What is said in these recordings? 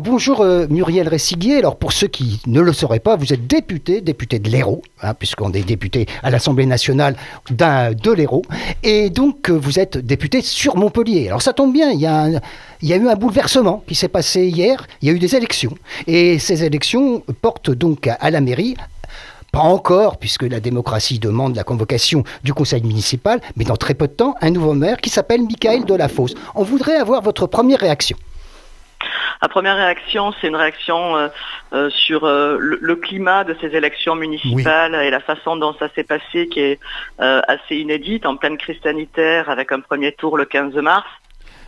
bonjour Muriel Resiguier. Alors pour ceux qui ne le sauraient pas, vous êtes député de l'Hérault, puisqu'on est député à l'Assemblée nationale de l'Hérault. Et donc vous êtes député sur Montpellier. Alors ça tombe bien, il y a eu un bouleversement qui s'est passé hier. Il y a eu des élections. Et ces élections portent donc à la mairie. Pas encore, puisque la démocratie demande la convocation du conseil municipal, mais dans très peu de temps, un nouveau maire qui s'appelle Michaël Delafosse. On voudrait avoir votre première réaction. La première réaction, c'est une réaction sur le climat de ces élections municipales et la façon dont ça s'est passé, qui est assez inédite, en pleine crise sanitaire, avec un premier tour le 15 mars.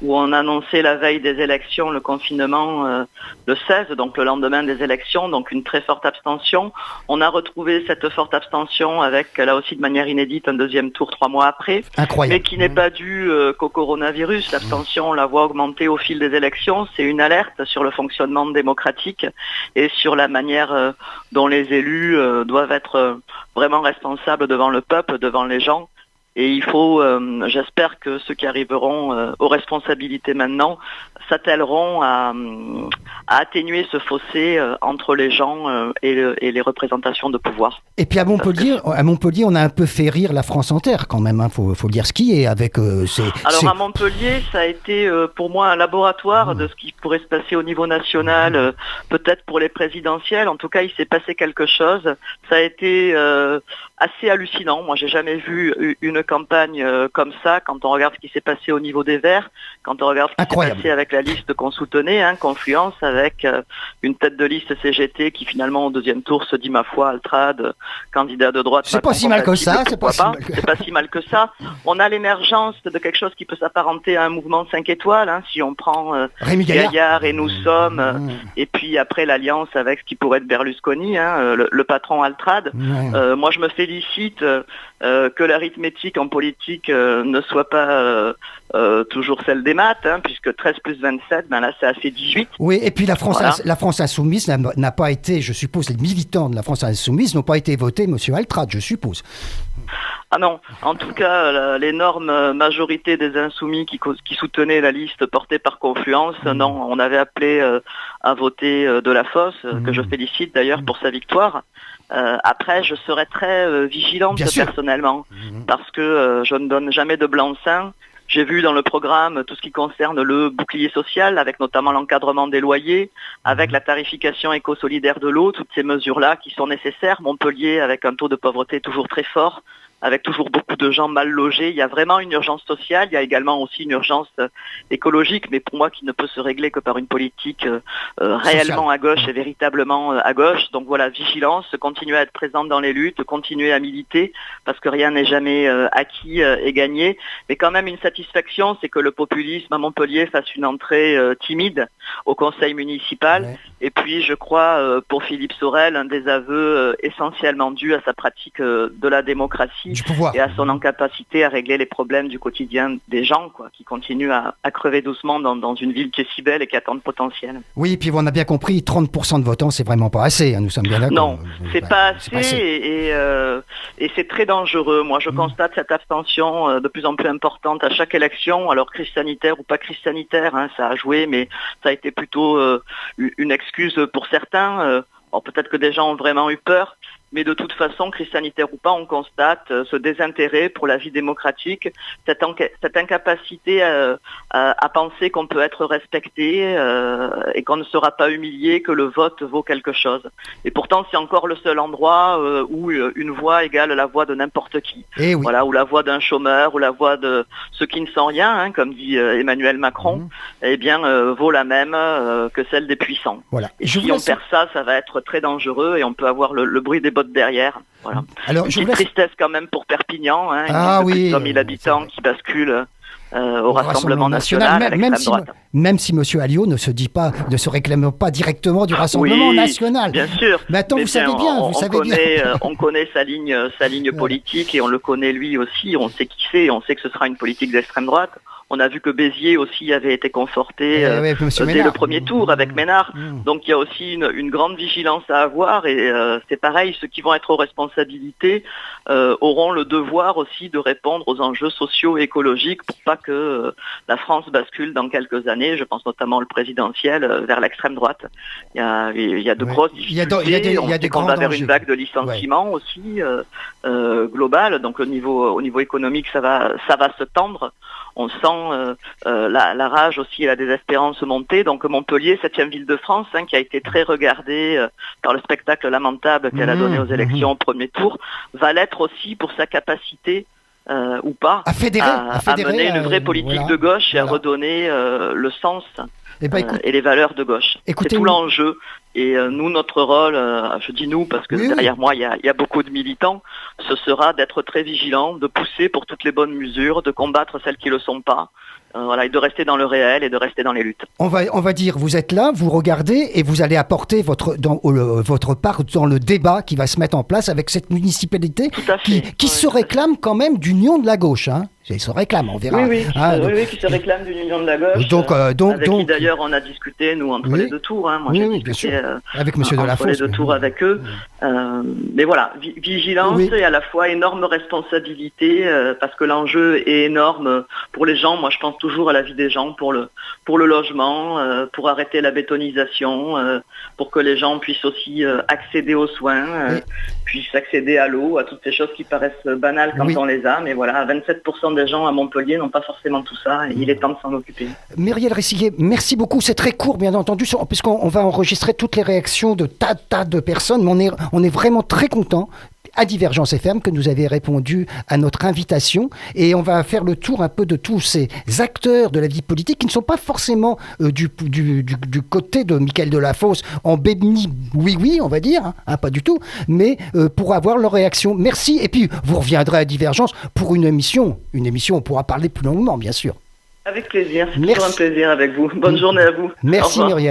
Où on annonçait la veille des élections le confinement le 16, donc le lendemain des élections, donc une très forte abstention. On a retrouvé cette forte abstention avec, là aussi de manière inédite, un deuxième tour 3 mois après. Incroyable. Mais qui n'est pas dû qu'au coronavirus. L'abstention, on la voit augmenter au fil des élections. C'est une alerte sur le fonctionnement démocratique et sur la manière dont les élus doivent être vraiment responsables devant le peuple, devant les gens. Et il faut, j'espère que ceux qui arriveront aux responsabilités maintenant s'attelleront à atténuer ce fossé entre les gens et les représentations de pouvoir. Et puis à Montpellier, on a un peu fait rire la France entière quand même, faut dire ce qui est avec Alors à Montpellier, ça a été pour moi un laboratoire de ce qui pourrait se passer au niveau national, peut-être pour les présidentielles. En tout cas, il s'est passé quelque chose. Ça a été assez hallucinant. Moi, j'ai jamais vu une campagne comme ça, quand on regarde ce qui s'est passé au niveau des Verts, quand on regarde ce qui s'est passé avec la liste qu'on soutenait, Confluence, avec une tête de liste CGT qui finalement au deuxième tour se dit, ma foi, Altrad, candidat de droite. C'est pas si mal que ça, c'est pas si mal que ça. On a l'émergence de quelque chose qui peut s'apparenter à un mouvement de 5 étoiles, si on prend Rémi Gaillard et Nous sommes, et puis après l'alliance avec ce qui pourrait être Berlusconi, le patron Altrad. Moi je me félicite que l'arithmétique en politique ne soit pas toujours celle des maths, puisque 13 plus 27, là ça fait 18. Oui, et puis la France insoumise n'a pas été, je suppose, les militants de la France insoumise n'ont pas été votés monsieur Altrad, je suppose. Ah non, en tout cas, l'énorme majorité des insoumis qui soutenaient la liste portée par Confluence, non, on avait appelé à voter Delafosse, que je félicite d'ailleurs pour sa victoire. Après, je serai très vigilante personnellement, parce que je ne donne jamais de blanc-seing. J'ai vu dans le programme tout ce qui concerne le bouclier social, avec notamment l'encadrement des loyers, avec la tarification éco-solidaire de l'eau, toutes ces mesures-là qui sont nécessaires. Montpellier, avec un taux de pauvreté toujours très fort, avec toujours beaucoup de gens mal logés. Il y a vraiment une urgence sociale, il y a également aussi une urgence écologique, mais pour moi qui ne peut se régler que par une politique réellement à gauche et véritablement à gauche. Donc voilà, vigilance, continuer à être présente dans les luttes, continuer à militer, parce que rien n'est jamais acquis et gagné. Mais quand même une satisfaction, c'est que le populisme à Montpellier fasse une entrée timide au conseil municipal. Ouais. Et puis je crois, pour Philippe Sorel, un des aveux essentiellement dû à sa pratique de la démocratie et à son incapacité à régler les problèmes du quotidien des gens, qui continuent à crever doucement dans une ville qui est si belle et qui a tant de potentiel. Oui, et puis on a bien compris, 30% de votants, c'est vraiment pas assez, nous sommes bien d'accord. Non, c'est pas assez et c'est très dangereux. Moi, je constate cette abstention de plus en plus importante à chaque élection, alors crise sanitaire ou pas crise sanitaire, ça a joué, mais ça a été plutôt une excuse pour certains. Peut-être que des gens ont vraiment eu peur, mais de toute façon, crise sanitaire ou pas, on constate ce désintérêt pour la vie démocratique, cette incapacité à penser qu'on peut être respecté et qu'on ne sera pas humilié, que le vote vaut quelque chose. Et pourtant, c'est encore le seul endroit où une voix égale la voix de n'importe qui. Oui. Voilà, ou la voix d'un chômeur, ou la voix de ceux qui ne sont rien, comme dit Emmanuel Macron, vaut la même que celle des puissants. Voilà. Et si on perd ça, ça va être très dangereux et on peut avoir le bruit des bottes derrière. Voilà. Alors, une petite tristesse quand même pour Perpignan, plus de 100 000 habitants qui basculent au Rassemblement national avec l'extrême droite. Même si M. Alliot ne se réclame pas directement du Rassemblement national. Bien sûr. Mais attends, vous savez bien. On connaît sa ligne politique et on le connaît lui aussi. On sait qui c'est. On sait que ce sera une politique d'extrême droite. On a vu que Béziers aussi avait été conforté Monsieur dès Ménard. le premier tour avec Ménard. Donc il y a aussi une grande vigilance à avoir et c'est pareil, ceux qui vont être aux responsabilités auront le devoir aussi de répondre aux enjeux sociaux et écologiques pour pas que la France bascule dans quelques années, je pense notamment le présidentiel, vers l'extrême droite. Il y a de grosses difficultés. Il y a des on va grands vers dangers. une vague de licenciements aussi globale. Donc au niveau économique, ça va se tendre. On sent la rage aussi et la désespérance monter. Donc Montpellier, 7e ville de France, qui a été très regardée par le spectacle lamentable qu'elle a donné aux élections au premier tour, va l'être aussi pour sa capacité ou pas à mener une vraie politique de gauche et à redonner le sens et les valeurs de gauche. C'est tout l'enjeu. Et nous, notre rôle, je dis nous parce que derrière moi, il y a beaucoup de militants, ce sera d'être très vigilant, de pousser pour toutes les bonnes mesures, de combattre celles qui ne le sont pas, et de rester dans le réel et de rester dans les luttes. On va dire, vous êtes là, vous regardez et vous allez apporter votre part dans le débat qui va se mettre en place avec cette municipalité qui se réclame quand même d'union de la gauche. Il se réclame, on verra. Oui, qui se réclame d'une union de la gauche. Avec qui d'ailleurs on a discuté, nous, entre les deux tours. Moi, j'ai discuté avec Monsieur Delafosse. Entre les deux tours avec eux. Mais voilà, vigilance et à la fois énorme responsabilité parce que l'enjeu est énorme pour les gens. Moi, je pense toujours à la vie des gens, pour le logement, pour arrêter la bétonisation, pour que les gens puissent aussi accéder aux soins, puissent accéder à l'eau, à toutes ces choses qui paraissent banales quand on les a. Mais voilà, 27% des gens à Montpellier n'ont pas forcément tout ça et il est temps de s'en occuper. Myriel Ressiguier, merci beaucoup. C'est très court, bien entendu, puisqu'on va enregistrer toutes les réactions de tas de personnes. Mais on est vraiment très contents à Divergence FM que nous avez répondu à notre invitation et on va faire le tour un peu de tous ces acteurs de la vie politique qui ne sont pas forcément du côté de Mickaël Delafosse en béni oui on va dire, pas du tout, mais pour avoir leur réaction. Merci et puis vous reviendrez à Divergence pour une émission où on pourra parler plus longuement bien sûr. Avec plaisir, c'est toujours un plaisir avec vous. Bonne journée à vous. Merci Myriel.